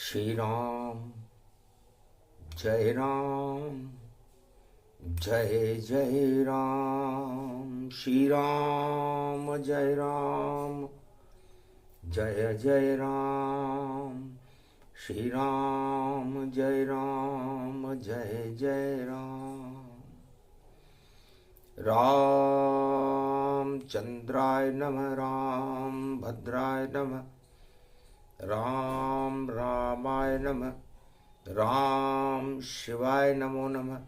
श्री राम जय राम जय जय राम। श्री राम जय राम जय जय राम। श्री राम जय राम जय जय राम। रामचंद्राय नमः राम भद्राय नमः राम रामाय नमः राम शिवाय नमो नमः।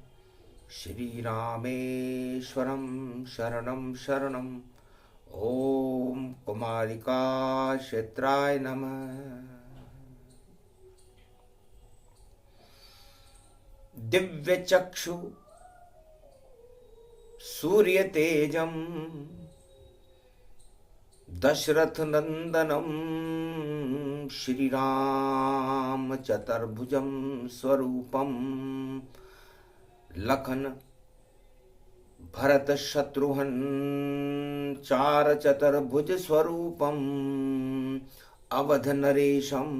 श्री रामेश्वरं शरणं शरणं। ओम कुमारिका क्षेत्राय नमः। दिव्य चक्षु सूर्य तेजम दशरथ नंदनम श्रीराम चतुर्भुजं स्वरूपम लखन भरत शत्रुघ्न चार चतुर्भुज स्वरूपम अवध नरेशम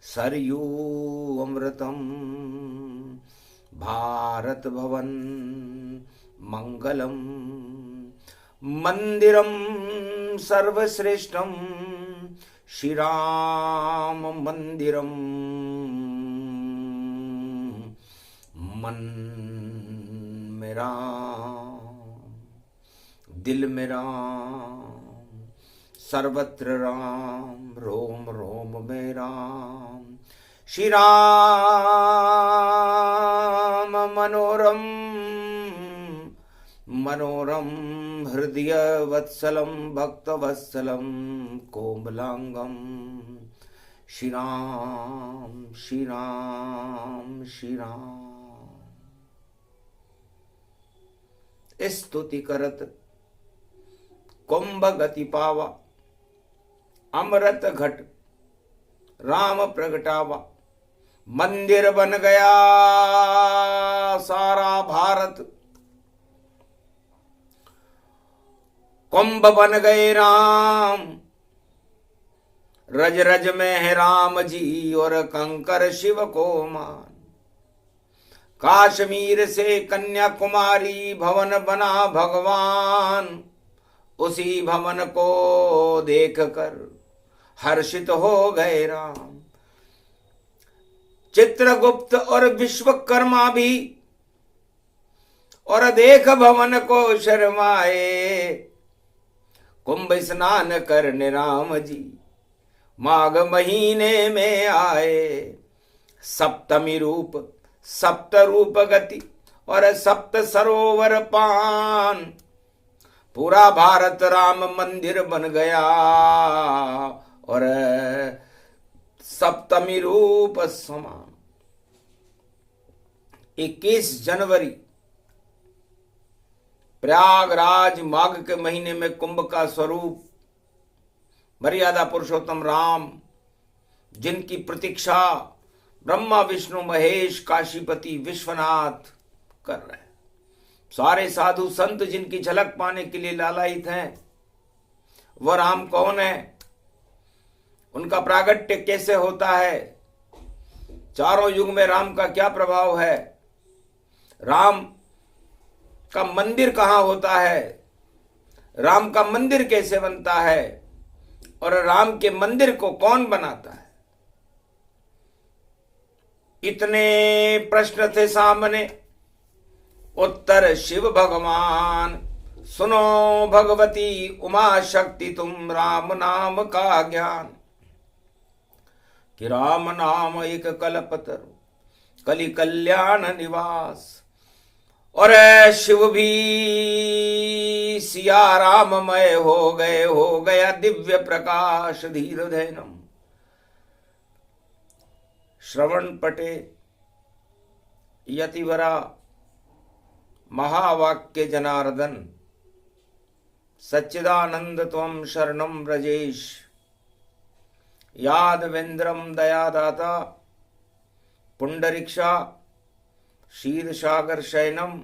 सरयू अमृतम भारत भवन मंगलम मंदिरम सर्वश्रेष्ठम श्रीराम मंदिरम मन में राम दिल में राम सर्वत्र राम रोम रोम में राम। श्री राम मनोरम मनोरम हृदय वत्सलम भक्तवत्सलम कोमलांगम। श्री राम श्री राम श्री राम। स्तुति करत कुंभ गति पावा अमृत घट राम प्रगटावा। मंदिर बन गया सारा भारत कुंभ बन गए राम। रज रज में है राम जी और कंकर शिव को मान। काश्मीर से कन्याकुमारी भवन बना भगवान। उसी भवन को देख कर हर्षित हो गए राम। चित्रगुप्त और विश्वकर्मा भी और देख भवन को शर्माए। कुंभ स्नान करने राम जी माघ महीने में आए। सप्तमी रूप सप्त रूप गति और सप्त सरोवर पान। पूरा भारत राम मंदिर बन गया और सप्तमी रूप समान। 21 जनवरी प्रयागराज माघ के महीने में कुंभ का स्वरूप मर्यादा पुरुषोत्तम राम, जिनकी प्रतीक्षा ब्रह्मा विष्णु महेश काशीपति विश्वनाथ कर रहे हैं। सारे साधु संत जिनकी झलक पाने के लिए लालायित हैं, वह राम कौन है, उनका प्रागट्य कैसे होता है, चारों युग में राम का क्या प्रभाव है, राम का मंदिर कहाँ होता है, राम का मंदिर कैसे बनता है और राम के मंदिर को कौन बनाता है। इतने प्रश्न थे सामने, उत्तर शिव भगवान। सुनो भगवती उमा शक्ति तुम राम नाम का ज्ञान। कि राम नाम एक कल्पतरु कलि कल्याण निवास। और शिव भी सिया राममय हो गया दिव्य प्रकाश धीर धैनम। श्रवण पटे यतिवरा महावाक्य जनार्दन। सच्चिदानंद त्वं शरणं व्रजेश। यादवेन्द्रम दयादाता पुंडरीक्षा क्षीरसागर शयनम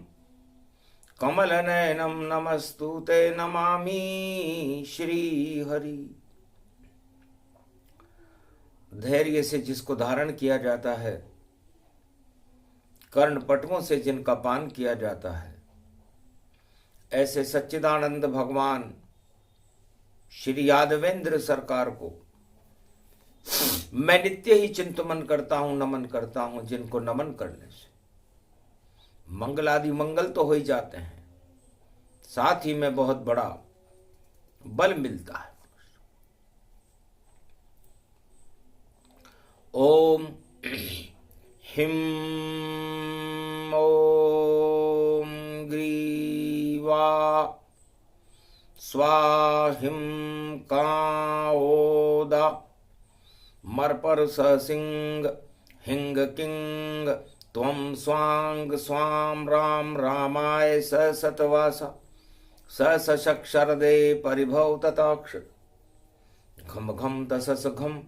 कमल नयनम नमस्तुते नमामि श्री हरि। धैर्य से जिसको धारण किया जाता है, कर्णपटुओं से जिनका पान किया जाता है, ऐसे सच्चिदानंद भगवान श्री यादवेंद्र सरकार को मैं नित्य ही चिंतन करता हूं, नमन करता हूं, जिनको नमन करने से मंगलादि मंगल तो हो ही जाते हैं, साथ ही में बहुत बड़ा बल मिलता है। ओम हिम ओम ग्रीवा स्वाहिम काओदा मरपर सिंह हिंग किंग त्वं स्वांग स्वाम राम रामाय सतवासा सशक्षरदे परिभव तताक्ष घम घम दशस घम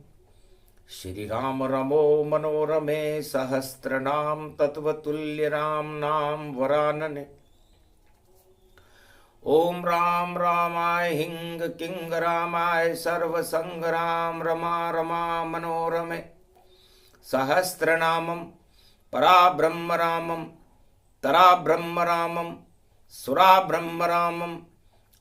श्री राम रमो मनोरमे सहस्रनाम तत्वतुल्य राम नाम वरानने ओम राम रामाय हिंग किंग रामाय सर्व संग्राम रमा रमा मनोरमे सहस्रनामम परा ब्रह्म रामम तरा ब्रह्म रामम सुरा ब्रह्म रामम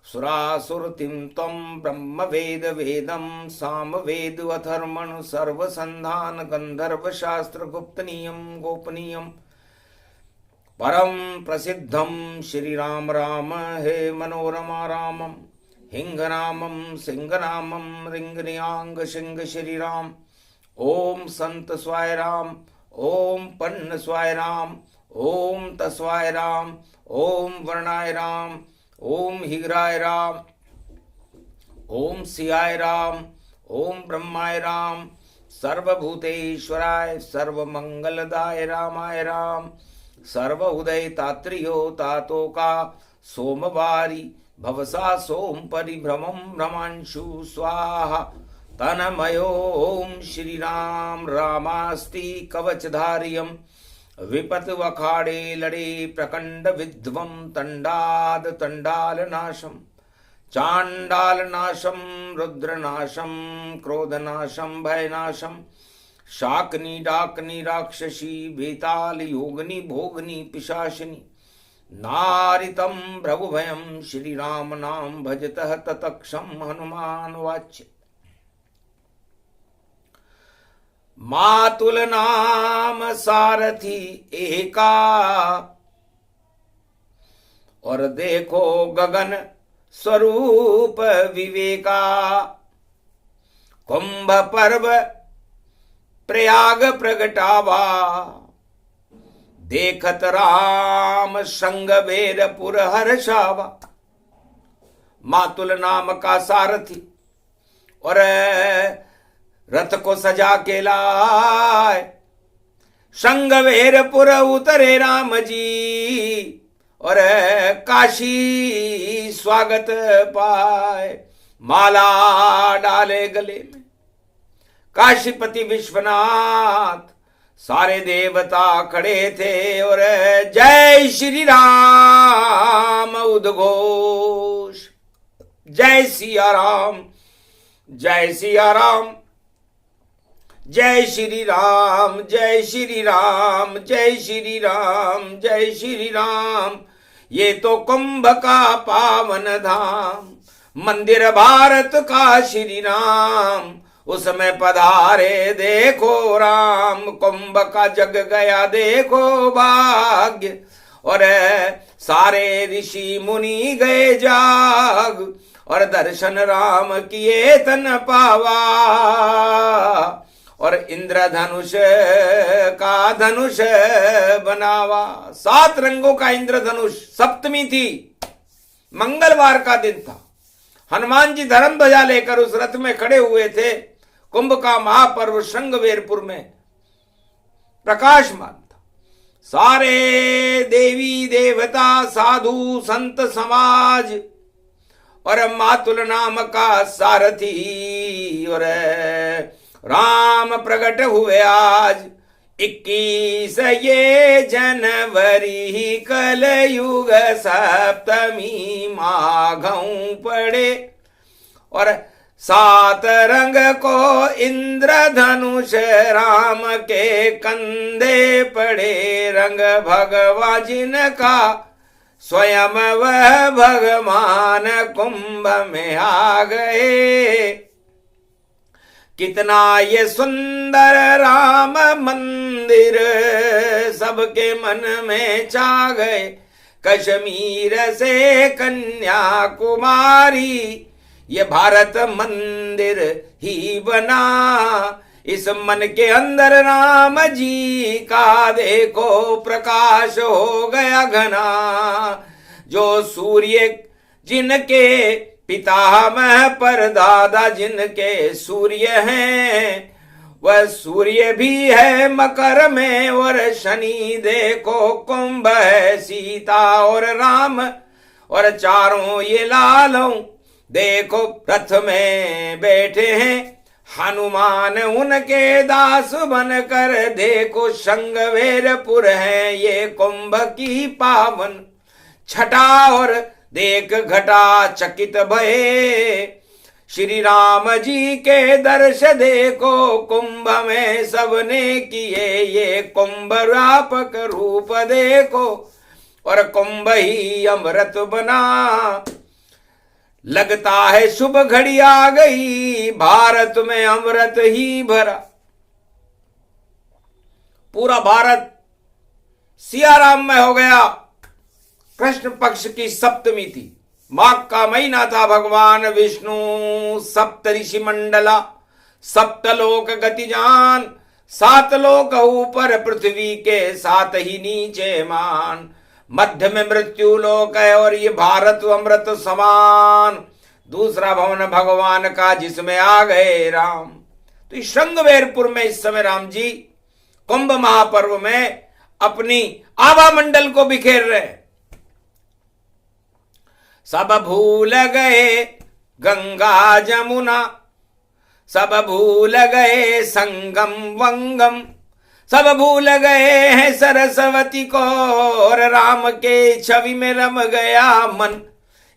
सुरासुरतिम तम ब्रह्म वेद वेदम साम वेद अथर्मण सर्व संधान गंधर्व शास्त्र गुप्तनीयम गोपनीयम परम प्रसिद्धम श्री राम राम हे मनोरमा रामम हिंग रामम सिंह रामम रिंग नियांग सिंह श्री राम ओम संत स्वाय राम ओम पन्न स्वाय राम ओम तस्वाय राम ओम वर्णाय राम ओम हिगराय राम ओम सियाय राम ओम ब्रह्माय राम सर्वभूतेश्वराय सर्वमंगलदाय रामाय राम सर्व उदय तात्रियो तातो का सोमवारी भवसा सोम परिभ्रमं भ्रमांशु स्वाहा तनमयो ओम श्री राम रामास्ति कवचधारियम विपत वखाड़े लड़े प्रकंड विध्वम तंडाद तंडाल नाशम चांडाल नाशम रुद्र नाशम क्रोध नाशम भय नाशम शाकनी डाकनी राक्षसी बेताल योगनी भोगनी पिशाचिनी नारितम भ्रभुभयम श्री राम नाम भजतः ततक्षम हनुमान वाच्य मातुल नाम सारथी एका और देखो गगन स्वरूप विवेका कुंभ पर्व प्रयाग प्रगटावा देखत राम संग वेरपुर हर्षावा। मातुल नाम का सारथी और रथ को सजा के लाए संगवेरपुर उतरे राम जी और काशी स्वागत पाए माला डाले गले में काशीपति विश्वनाथ सारे देवता खड़े थे और जय श्री राम उद्घोष जय सिया राम जय सिया राम जय श्री राम जय श्री राम जय श्री राम जय श्री राम। ये तो कुंभ का पावन धाम मंदिर भारत का श्री राम उसमें पधारे देखो राम कुंभ का जग गया देखो भाग्य और सारे ऋषि मुनि गए जाग और दर्शन राम किए तन पावा और इंद्रधनुष का धनुष बनावा। 7 रंगों का इंद्रधनुष सप्तमी थी, मंगलवार का दिन था। हनुमान जी धर्म ध्वजा लेकर उस रथ में खड़े हुए थे। कुंभ का महापर्व श्रृंगवेरपुर में प्रकाशमान था। सारे देवी देवता साधु संत समाज और मातुल नाम का सारथी और राम प्रकट हुए आज 21 ये जनवरी कलयुग सप्तमी माघों पड़े और सात रंग को इंद्रधनुष राम के कंधे पड़े, रंग भगवा जिनका स्वयं वह भगवान कुंभ में आ गए। कितना ये सुंदर राम मंदिर सबके मन में छा गए, कश्मीर से कन्याकुमारी ये भारत मंदिर ही बना। इस मन के अंदर राम जी का देखो प्रकाश हो गया घना। जो सूर्य जिनके पितामह पर दादा जिनके सूर्य हैं, वह सूर्य भी है मकर में, और शनि देखो कुंभ है, सीता और राम और चारों ये लालों देखो रथ में बैठे हैं। हनुमान उनके दास बनकर देखो शंगवेरपुर है ये कुंभ की पावन छटा, और देख घटा चकित भये। श्री राम जी के दर्श देखो कुंभ में सबने किए, ये कुंभ व्यापक रूप देखो, और कुंभ ही अमृत बना। लगता है शुभ घड़ी आ गई, भारत में अमृत ही भरा। पूरा भारत सियाराम में हो गया। कृष्ण पक्ष की सप्तमी थी, माघ का महीना था। भगवान विष्णु सप्त ऋषि मंडला, सप्तलोक गति जान, सात लोक ऊपर पृथ्वी के सात ही नीचे मान। मध्य में मृत्यु लोक है और ये भारत अमृत समान। दूसरा भवन भगवान का जिसमें आ गए राम। तो इस श्रृंगवेरपुर में इस समय राम जी कुंभ महापर्व में अपनी आभा मंडल को बिखेर रहे। सब भूल गए गंगा जमुना, सब भूल गए संगम वंगम, सब भूल गए हैं सरस्वती को, और राम के छवि में रम गया मन।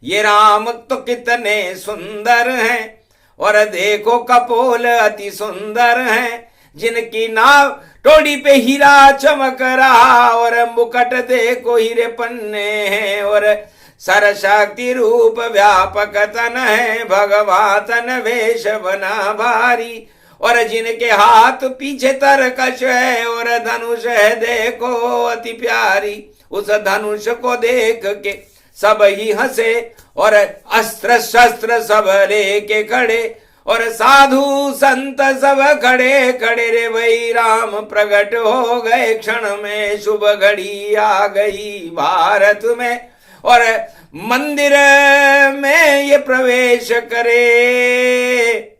ये राम तो कितने सुंदर हैं, और देखो कपोल अति सुंदर हैं, जिनकी नाव टोड़ी पे हीरा चमक रहा, और मुकुट देखो हीरे पन्ने हैं, और सरशक्ति रूप व्यापक तन है, भगवा तन वेश बना भारी, और जिनके हाथ पीछे तरकश है, और धनुष है देखो अति प्यारी। उस धनुष को देख के सब ही हंसे, और अस्त्र शस्त्र सब लेके खड़े, और साधु संत सब खड़े खड़े रे वही राम प्रकट हो गए क्षण में। शुभ घड़ी आ गई भारत में, और मंदिर में ये प्रवेश करे।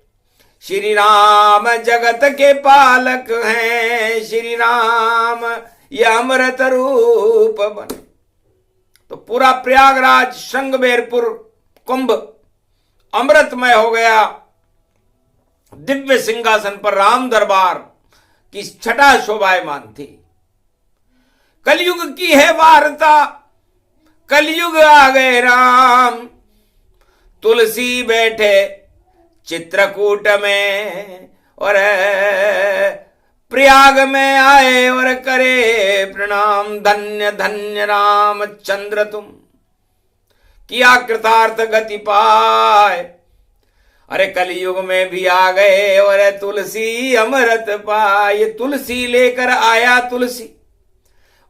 श्री राम जगत के पालक हैं, श्री राम ये अमृत रूप बने। तो पूरा प्रयागराज श्रृंगवेरपुर कुंभ अमृतमय हो गया। दिव्य सिंहासन पर राम दरबार की छटा शोभायमान थी। कलयुग की है वार्ता, कलयुग आ गए राम। तुलसी बैठे चित्रकूट में, और प्रयाग में आए और करे प्रणाम। धन्य धन्य रामचंद्र तुम किया कृतार्थ गति पाए। अरे कलयुग में भी आ गए और तुलसी अमृत पाए। तुलसी लेकर आया तुलसी,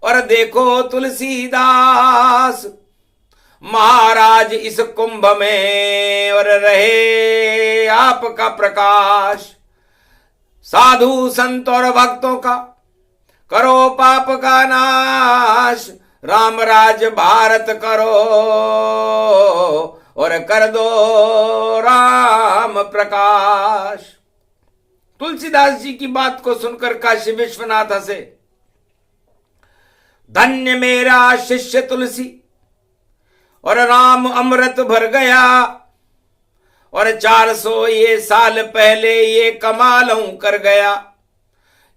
और देखो तुलसीदास महाराज इस कुंभ में, और रहे आपका प्रकाश। साधु संत और भक्तों का करो पाप का नाश। राम राज भारत करो और कर दो राम प्रकाश। तुलसीदास जी की बात को सुनकर काशी विश्वनाथ हंसे। धन्य मेरा शिष्य तुलसी, और राम अमृत भर गया। और 400 ये साल पहले ये कमालों कर गया।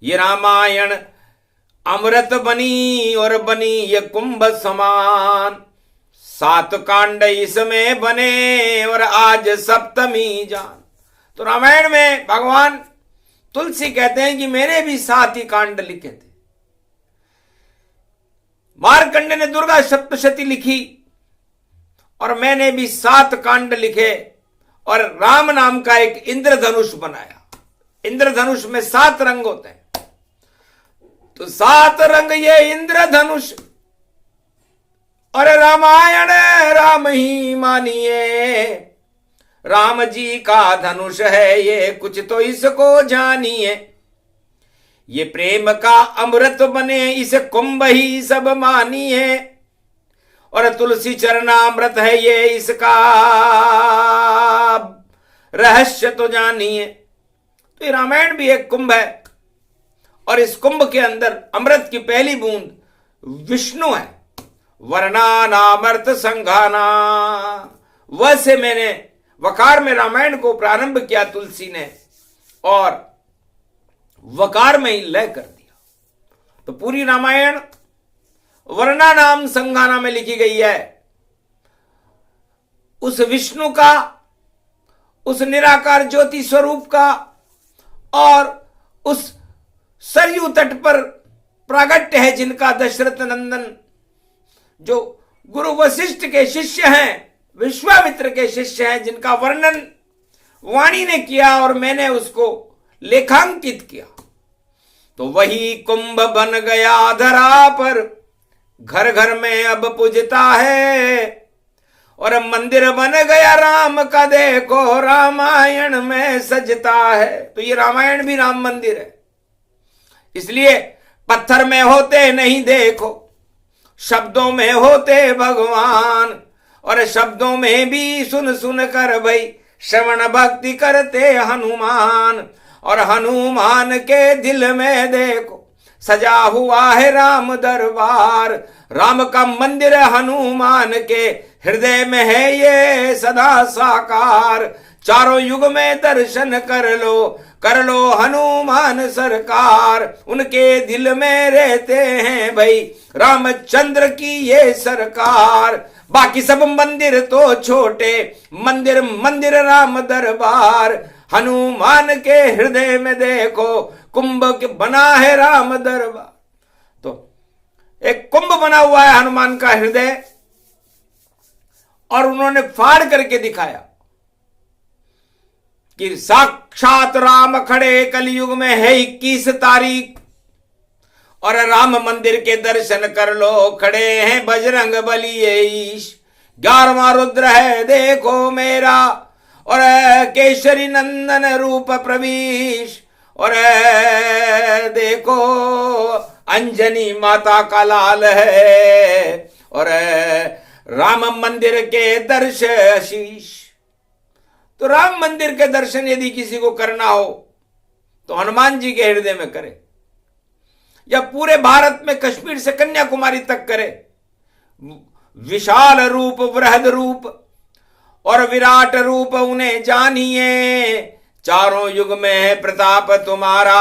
ये रामायण अमृत बनी, और बनी ये कुंभ समान। 7 कांड इसमें बने, और आज सप्तमी जान। तो रामायण में भगवान तुलसी कहते हैं कि मैंने भी 7 ही कांड लिखे थे। मार्कंड ने दुर्गा सप्तशती लिखी और मैंने भी 7 कांड लिखे और राम नाम का एक इंद्रधनुष बनाया। इंद्रधनुष में 7 रंग होते हैं, तो 7 रंग ये इंद्रधनुष। और रामायण राम ही मानिए, राम जी का धनुष है ये, कुछ तो इसको जानिए। ये प्रेम का अमृत बने, इसे कुंभ ही सब मानिए। और तुलसी चरणामृत है ये, इसका रहस्य तो जानिए। तो ये रामायण भी एक कुंभ है और इस कुंभ के अंदर अमृत की पहली बूंद विष्णु है। वर्णानामृत संघाना, वह से मैंने वकार में रामायण को प्रारंभ किया तुलसी ने और वकार में ही लय कर दिया। तो पूरी रामायण वर्णानाम संघाना में लिखी गई है। उस विष्णु का, उस निराकार ज्योति स्वरूप का और उस सरयू तट पर प्रागट्य है जिनका दशरथ नंदन, जो गुरु वशिष्ठ के शिष्य हैं, विश्वामित्र के शिष्य हैं, जिनका वर्णन वाणी ने किया और मैंने उसको लेखांकित किया। तो वही कुंभ बन गया धरा पर, घर घर में अब पूजता है। और मंदिर बन गया राम का, देखो रामायण में सजता है। तो ये रामायण भी राम मंदिर है। इसलिए पत्थर में होते नहीं देखो, शब्दों में होते भगवान। और शब्दों में भी सुन सुन कर भाई श्रवण भक्ति करते हनुमान। और हनुमान के दिल में देखो सजा हुआ है राम दरबार। राम का मंदिर हनुमान के हृदय में है ये सदा साकार। चारों युग में दर्शन कर लो हनुमान सरकार। उनके दिल में रहते हैं भाई रामचंद्र की ये सरकार। बाकी सब मंदिर तो छोटे, मंदिर मंदिर राम दरबार। हनुमान के हृदय में देखो कुंभ बना है राम दरबार। तो एक कुंभ बना हुआ है हनुमान का हृदय और उन्होंने फाड़ करके दिखाया कि साक्षात राम खड़े कलयुग में है 21 तारीख। और राम मंदिर के दर्शन कर लो, खड़े हैं बजरंग बली ईश। 11वां रुद्र है देखो मेरा, और केसरी नंदन रूप प्रवीश। और देखो अंजनी माता का लाल है, और राम मंदिर के दर्श आशीष। तो राम मंदिर के दर्शन यदि किसी को करना हो तो हनुमान जी के हृदय में करे, या पूरे भारत में कश्मीर से कन्याकुमारी तक करे। विशाल रूप, वृहद रूप और विराट रूप उन्हें जानिए। चारों युग में है प्रताप तुम्हारा,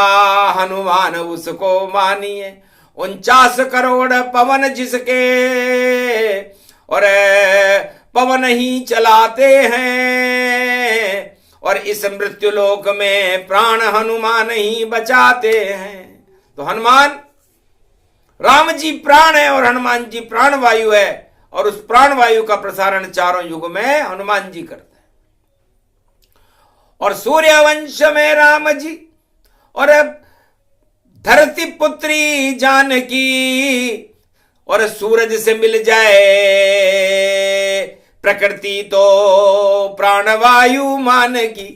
हनुमान उसको मानिए। 49 करोड़ पवन जिसके, और पवन ही चलाते हैं। और इस मृत्युलोक में प्राण हनुमान ही बचाते हैं। तो हनुमान, राम जी प्राण है और हनुमान जी प्राण वायु है। और उस प्राण वायु का प्रसारण चारों युग में हनुमान जी करते हैं। और सूर्यवंश में राम जी, और धरती पुत्री जानकी। और सूरज से मिल जाए प्रकृति तो प्राणवायु मान की।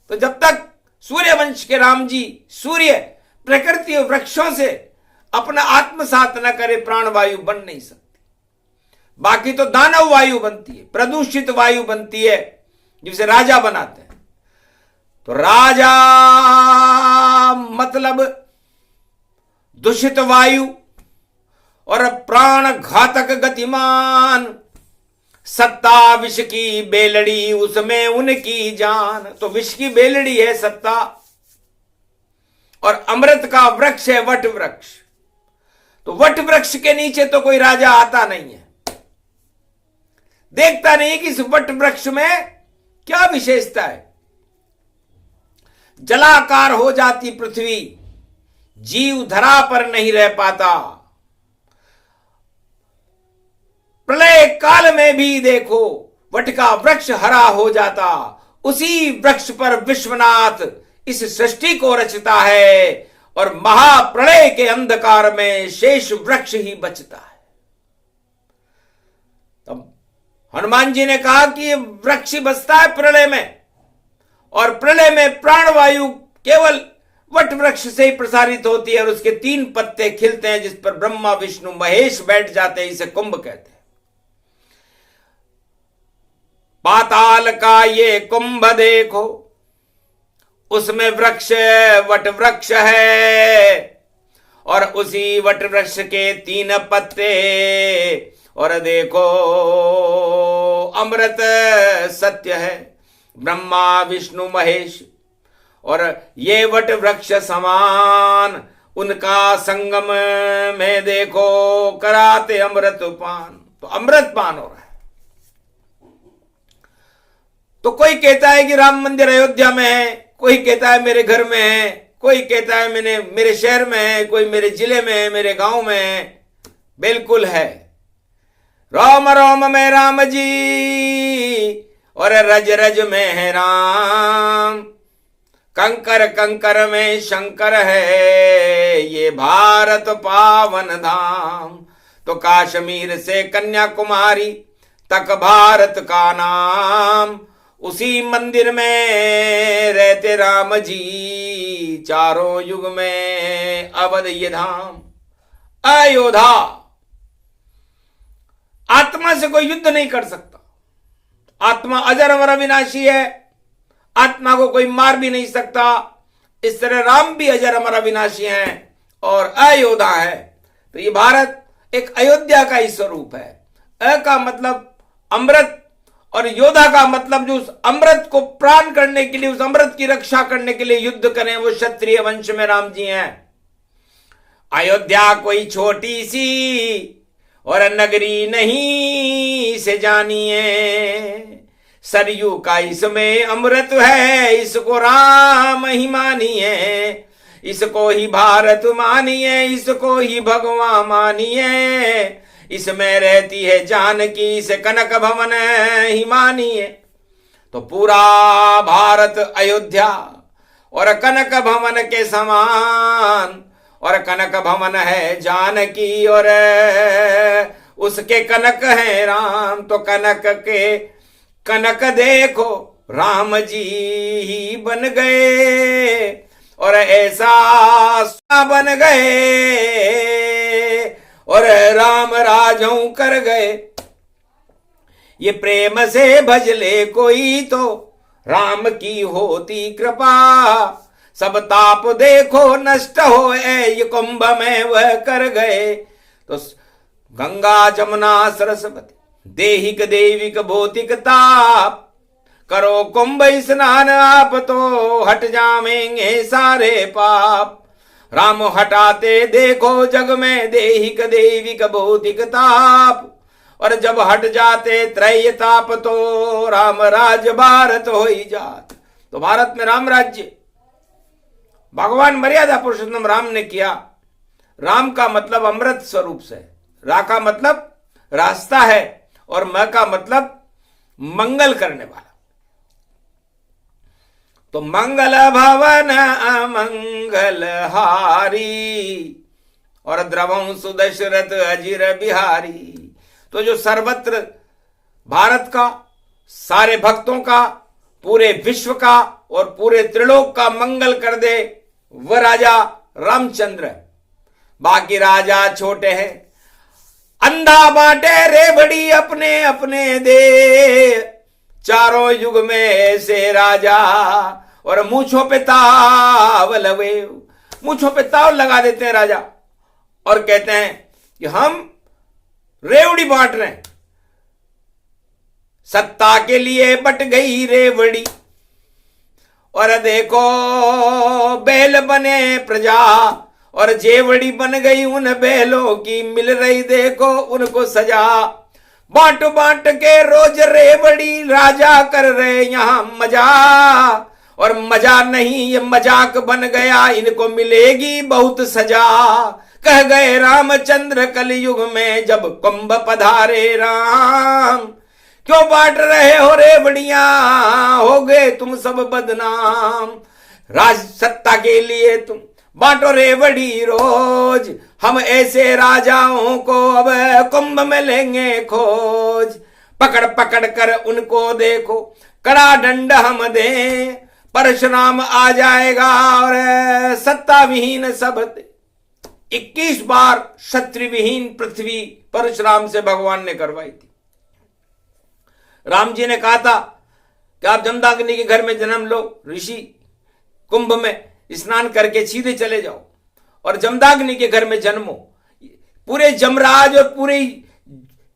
तो जब तक सूर्यवंश के राम जी सूर्य प्रकृति और वृक्षों से अपना आत्मसात न करे, प्राणवायु बन नहीं सकती। बाकी तो दानव वायु बनती है, प्रदूषित वायु बनती है, जिसे राजा बनाते हैं। तो राजा मतलब दूषित वायु और प्राण घातक गतिमान। सत्ता विष की बेलड़ी, उसमें उनकी जान। तो विष की बेलड़ी है सत्ता, और अमृत का वृक्ष है वट वृक्ष। तो वट वृक्ष के नीचे तो कोई राजा आता नहीं है, देखता नहीं कि इस वट वृक्ष में क्या विशेषता है। जलाकार हो जाती पृथ्वी, जीव धरा पर नहीं रह पाता। प्रलय काल में भी देखो वट का वृक्ष हरा हो जाता, उसी वृक्ष पर विश्वनाथ इस सृष्टि को रचता है और महाप्रलय के अंधकार में शेष वृक्ष ही बचता है। तब हनुमान जी ने कहा कि ये वृक्ष ही बचता है प्रलय में, और प्रलय में प्राणवायु केवल वट वृक्ष से ही प्रसारित होती है और उसके 3 पत्ते खिलते हैं जिस पर ब्रह्मा विष्णु महेश बैठ जाते हैं। इसे कुंभ कहते हैं। पाताल का ये कुंभ देखो, उसमें वृक्ष वट वृक्ष है और उसी वट वृक्ष के 3 पत्ते, और देखो अमृत सत्य है, ब्रह्मा विष्णु महेश, और ये वट वृक्ष समान उनका संगम में देखो कराते अमृत पान। तो अमृत पान हो रहा है। तो कोई कहता है कि राम मंदिर अयोध्या में है, कोई कहता है मेरे घर में है, कोई कहता है मेरे शहर में है, कोई मेरे जिले में है, मेरे गांव में है। बिल्कुल है। रोम रोम में राम जी और रज रज में है राम, कंकर कंकर में शंकर है, ये भारत पावन धाम। तो काश्मीर से कन्याकुमारी तक भारत का नाम, उसी मंदिर में रहते राम जी, चारों युग में अवध ये धाम। अयोध्या आत्मा से कोई युद्ध नहीं कर सकता। आत्मा अजर अमर अविनाशी है, आत्मा को कोई मार भी नहीं सकता। इस तरह राम भी अजर अमर अविनाशी हैं और अयोध्या है। तो ये भारत एक अयोध्या का ही स्वरूप है। अ का मतलब अमृत और योद्धा का मतलब जो उस अमृत को प्राण करने के लिए, उस अमृत की रक्षा करने के लिए युद्ध करें, वो क्षत्रिय वंश में राम जी हैं। अयोध्या कोई छोटी सी और नगरी नहीं से जानिए, सरयू का इसमें अमृत है, इसको राम ही मानिए, इसको ही भारत मानिए, इसको ही भगवान मानिए, इसमें रहती है जानकी, इसे कनक भवन ही मानिए। तो पूरा भारत अयोध्या और कनक भवन के समान, और कनक भवन है जानकी और उसके कनक है राम। तो कनक के कनक देखो राम जी ही बन गए और ऐसा बन गए और राम राजों कर गए। ये प्रेम से भजले कोई तो राम की होती कृपा, सब ताप देखो नष्ट हो ये कुंभ में वह कर गए। तो गंगा जमुना सरस्वती देहिक देविक भौतिक ताप, करो कुंभ स्नान आप तो हट जावेंगे सारे पाप। राम हटाते देखो जग में देहिक देविक भौतिक ताप, और जब हट जाते त्रय ताप तो राम राज भारत हो ही जात। तो भारत में राम राज्य भगवान मर्यादा पुरुषोत्तम राम ने किया। राम का मतलब अमृत स्वरूप से, रा का मतलब रास्ता है और म का मतलब मंगल करने वाला। तो मंगल भवन अमंगल हारी और द्रवं सुदशरथ अजिर बिहारी। तो जो सर्वत्र भारत का, सारे भक्तों का, पूरे विश्व का और पूरे त्रिलोक का मंगल कर दे, वह राजा रामचंद्र है। बाकी राजा छोटे हैं। अंधा बांटे रेवड़ी अपने अपने दे, चारों युग में ऐसे राजा और मूछों पे ताव लगे, मूछों पे ताव लगा देते हैं राजा और कहते हैं कि हम रेवड़ी बांट रहे हैं। सत्ता के लिए बट गई रेवड़ी और देखो बैल बने प्रजा, और जेवड़ी बन गई उन बैलों की, मिल रही देखो उनको सजा। बांट बांट के रोज रेवड़ी राजा कर रहे यहां मजा, और मजा नहीं ये मजाक बन गया, इनको मिलेगी बहुत सजा। कह गए रामचंद्र कलयुग में जब कुंभ पधारे राम, क्यों बांट रहे हो रेवड़ियां, हो गए तुम सब बदनाम। राज सत्ता के लिए तुम बांटो रेवड़ी रोज, हम ऐसे राजाओं को अब कुंभ में लेंगे खोज। पकड़ पकड़ कर उनको देखो, कड़ा दंड हम दें, परशुराम आ जाएगा और सत्ता विहीन सब। 21 बार क्षत्रिय विहीन पृथ्वी परशुराम से भगवान ने करवाई थी। राम जी ने कहा था कि आप जमदाग्नि के घर में जन्म लो, ऋषि कुंभ में स्नान करके सीधे चले जाओ और जमदाग्नि के घर में जन्मो। पूरे जमराज और पूरे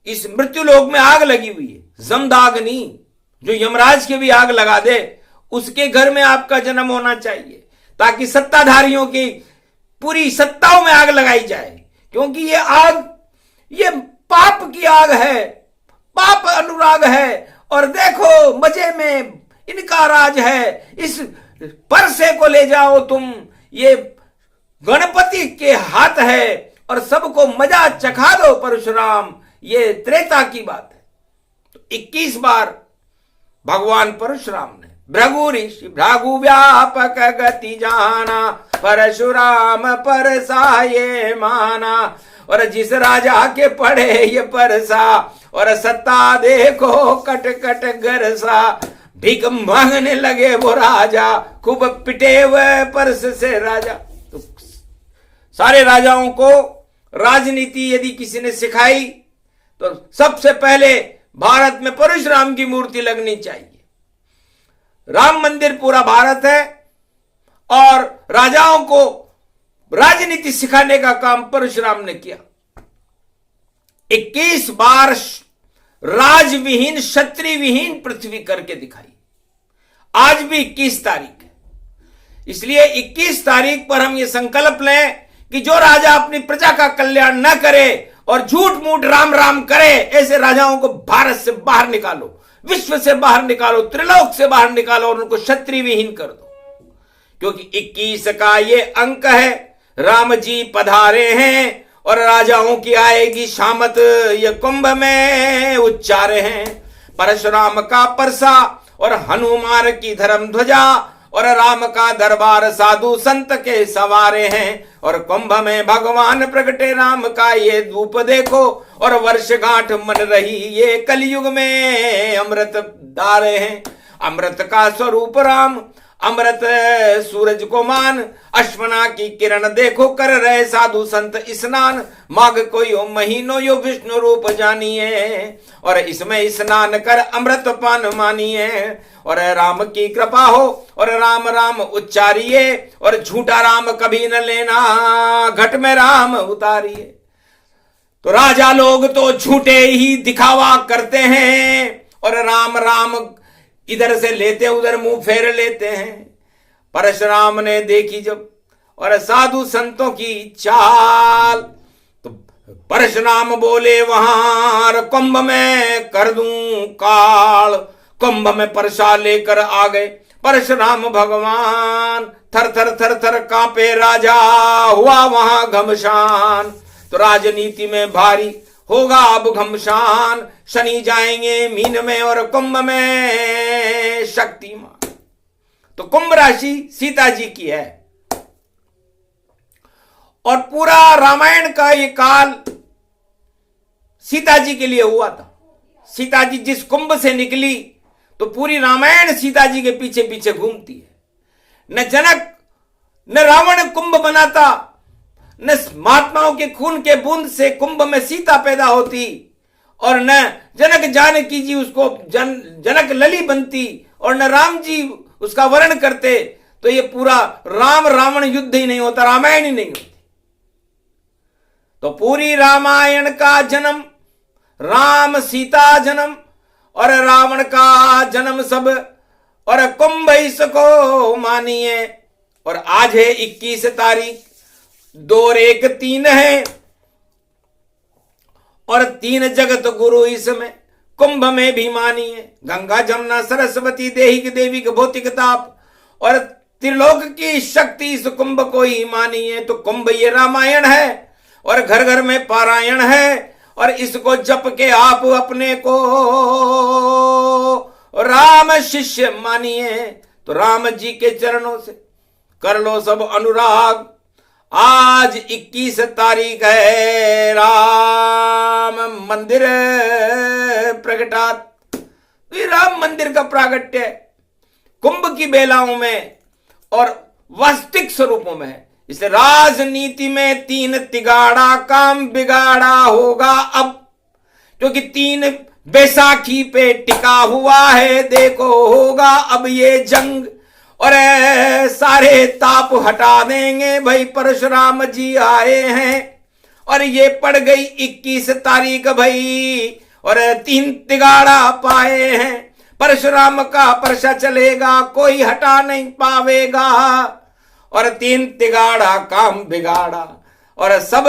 इस मृत्यु लोक में आग लगी हुई है। जमदाग्नि जो यमराज के भी आग लगा दे, उसके घर में आपका जन्म होना चाहिए, ताकि सत्ताधारियों की पूरी सत्ताओं में आग लगाई जाए। क्योंकि ये आग, ये पाप की आग है, पाप अनुराग है। और देखो मजे में इनका राज है, इस परसे को ले जाओ तुम, ये गणपति के हाथ है और सबको मजा चखा दो परशुराम। ये त्रेता की बात है। तो 21 बार भगवान परशुराम ने भृगु ऋषि भृगु व्यापक गति जाना, परशुराम परसाये माना। और जिस राजा के पढ़े ये परसा, और सत्ता देखो कट कट गरसा। भीख मांगने लगे वो राजा, खूब पिटे हुए परस से राजा। तो सारे राजाओं को राजनीति यदि किसी ने सिखाई तो सबसे पहले भारत में परशुराम की मूर्ति लगनी चाहिए। राम मंदिर पूरा भारत है और राजाओं को राजनीति सिखाने का काम परशुराम ने किया। 21 बार राजविहीन क्षत्रिय विहीन पृथ्वी करके दिखाई। आज भी 21 तारीख है, इसलिए 21 तारीख पर हम ये संकल्प लें कि जो राजा अपनी प्रजा का कल्याण न करे और झूठ मूठ राम राम करे, ऐसे राजाओं को भारत से बाहर निकालो, विश्व से बाहर निकालो, त्रिलोक से बाहर निकालो और उनको क्षत्रिय विहीन कर दो। क्योंकि 21 का ये अंक है, राम जी पधारे हैं और राजाओं की आएगी शामत, ये कुंभ में उच्चारे हैं। परशुराम का परसा और हनुमान की धर्म ध्वजा, और राम का दरबार साधु संत के सवारे हैं। और कुंभ में भगवान प्रगटे राम का ये धूप देखो, और वर्षगांठ मन रही ये कलयुग में अमृत धारे हैं। अमृत का स्वरूप राम, अमृत सूरज को मान, अश्वना की किरण देखो कर रहे साधु संत स्नान। माघ को यो महीनो यो विष्णु रूप जानिए, और इसमें स्नान कर अमृत पान मानिए। और राम की कृपा हो और राम राम उच्चारिए, और झूठा राम कभी न लेना, घट में राम उतारिए। तो राजा लोग तो झूठे ही दिखावा करते हैं और राम राम इधर से लेते उधर मुंह फेर लेते हैं। परशुराम ने देखी जब और साधु संतों की चाल, तो परशुराम बोले वहां कुंभ में कर दूं काल। कुंभ में परसा लेकर आ गए परशुराम भगवान, थर थर थर थर कांपे राजा, हुआ वहां घमसान। तो राजनीति में भारी होगा अब घमसान, शनि जाएंगे मीन में और कुंभ में शक्तिमान। तो कुंभ राशि सीता जी की है और पूरा रामायण का ये काल सीता जी के लिए हुआ था। सीता जी जिस कुंभ से निकली तो पूरी रामायण सीता जी के पीछे पीछे घूमती है। न जनक न रावण कुंभ बनाता, न महात्माओं के खून के बूंद से कुंभ में सीता पैदा होती, और न जनक जानकी जी उसको जनक लली बनती, और न राम जी उसका वर्ण करते, तो ये पूरा राम रावण युद्ध ही नहीं होता, रामायण ही नहीं होती। तो पूरी रामायण का जन्म, राम सीता जन्म और रावण का जन्म सब, और कुंभ इसको मानिए। और आज है 21 तारीख, 2 और 1 3 है, और 3 जगत गुरु इसमें कुंभ में भी मानिए। गंगा जमुना सरस्वती देहिक देविक भौतिक ताप, और त्रिलोक की शक्ति इस कुंभ को ही मानिए। तो कुंभ ये रामायण है और घर घर में पारायण है, और इसको जप के आप अपने को राम शिष्य मानिए। तो राम जी के चरणों से कर लो सब अनुराग। आज 21 तारीख है, राम मंदिर प्रगटात। ये राम मंदिर का प्रागट्य कुंभ की बेलाओं में और वास्तविक स्वरूपों में है। इस राजनीति में 3 तिगाड़ा काम बिगाड़ा होगा अब, क्योंकि 3 बैसाखी पे टिका हुआ है। देखो होगा अब ये जंग, और सारे ताप हटा देंगे भाई, परशुराम जी आए हैं। और ये पड़ गई 21 तारीख भाई, और 3 तिगाड़ा पाए हैं। परशुराम का परसा चलेगा, कोई हटा नहीं पावेगा। और 3 तिगाड़ा काम बिगाड़ा, और सब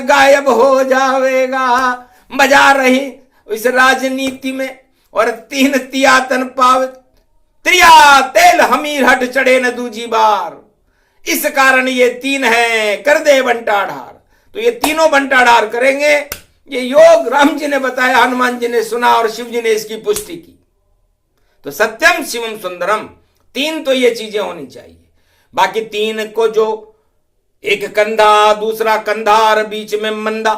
गायब हो जाएगा। मजा रही इस राजनीति में। और 3 तियातन पाव त्रिया तेल हमीर हट चढ़े न दूजी बार। इस कारण ये 3 है, कर दे बंटाढार। तो ये तीनों बंटाढार करेंगे। ये योग राम जी ने बताया, हनुमान जी ने सुना, और शिव जी ने इसकी पुष्टि की। तो सत्यम शिवम सुंदरम, 3 तो ये चीजें होनी चाहिए। बाकी 3 को जो एक कंधा, दूसरा कंधा और बीच में मंदा,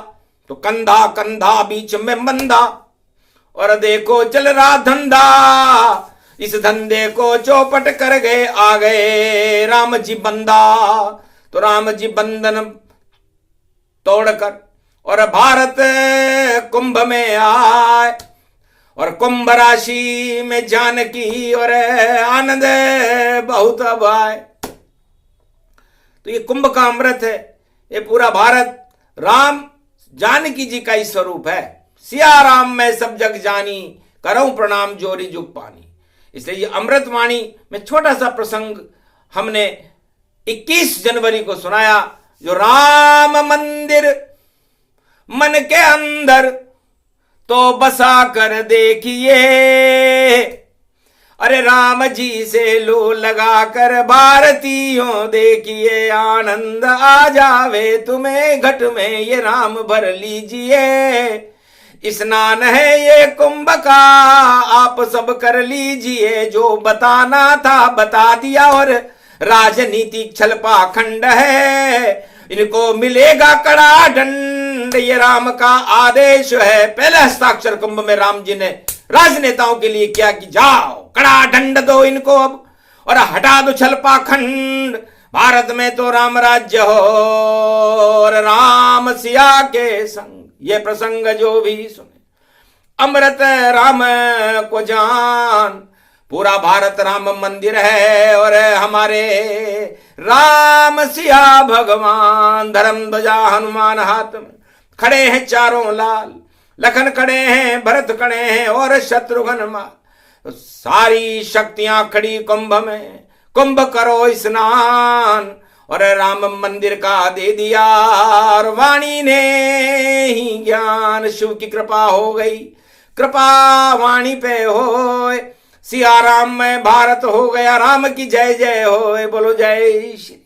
तो कंधा कंधा बीच में मंदा। और देखो चल रहा धंधा, इस धंधे को चौपट कर गए आ गए राम जी बंदा। तो राम जी बंधन तोड़कर और भारत कुंभ में आए, और कुंभ राशि में जानकी और आनंद बहुत अब आए। तो ये कुंभ का अमृत है, ये पूरा भारत राम जानकी जी का ही स्वरूप है। सिया राम मैं सब जग जानी, करऊं प्रणाम जोरी जुग पानी। इसलिए ये अमृतवाणी में छोटा सा प्रसंग हमने 21 जनवरी को सुनाया, जो राम मंदिर मन के अंदर तो बसा कर देखिए। अरे राम जी से लो लगा कर भारतीयों देखिए, आनंद आ जावे तुम्हें घट में ये राम भर लीजिए। स्नान है ये कुंभ का आप सब कर लीजिए, जो बताना था बता दिया। और राजनीतिक छल पाखंड है, इनको मिलेगा कड़ा दंड, ये राम का आदेश है। पहले हस्ताक्षर कुंभ में राम जी ने राजनेताओं के लिए किया कि जाओ कड़ा दंड दो इनको अब, और हटा दो छल पाखंड। भारत में तो राम राज्य हो और राम सिया के संग। ये प्रसंग जो भी सुने अमृत राम को जान। पूरा भारत राम मंदिर है, और हमारे राम सिया भगवान। धर्म ध्वजा हनुमान हाथ में खड़े हैं चारों लाल, लखन खड़े हैं, भरत खड़े हैं, और शत्रुघ्न मार। तो सारी शक्तियां खड़ी कुंभ में, कुंभ करो स्नान। और राम मंदिर का दे दिया, और वाणी ने ही ज्ञान। शिव की कृपा हो गई, कृपा वाणी पे होए। सिया राम में भारत हो गया, राम की जय जय होए। बोलो जय श्री